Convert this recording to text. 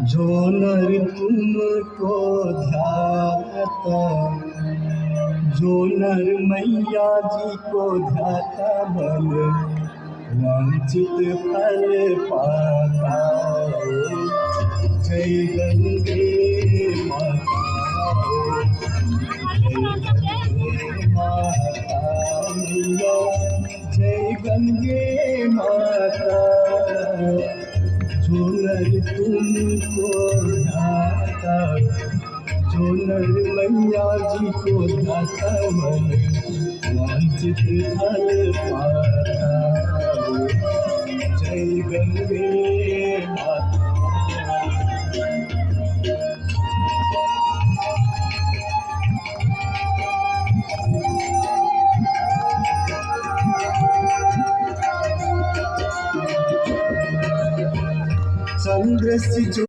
जो नर तुमको ध्याता, जो नर मैया जी को ध्याता बन वंचित फल पाता। जय गंगे माता, जय माता मैया, जय गंगे माता। जो नर तुमको ध्याता, जो नर मैया जी को ध्याता मन वांछित फल पाता। जय गंगे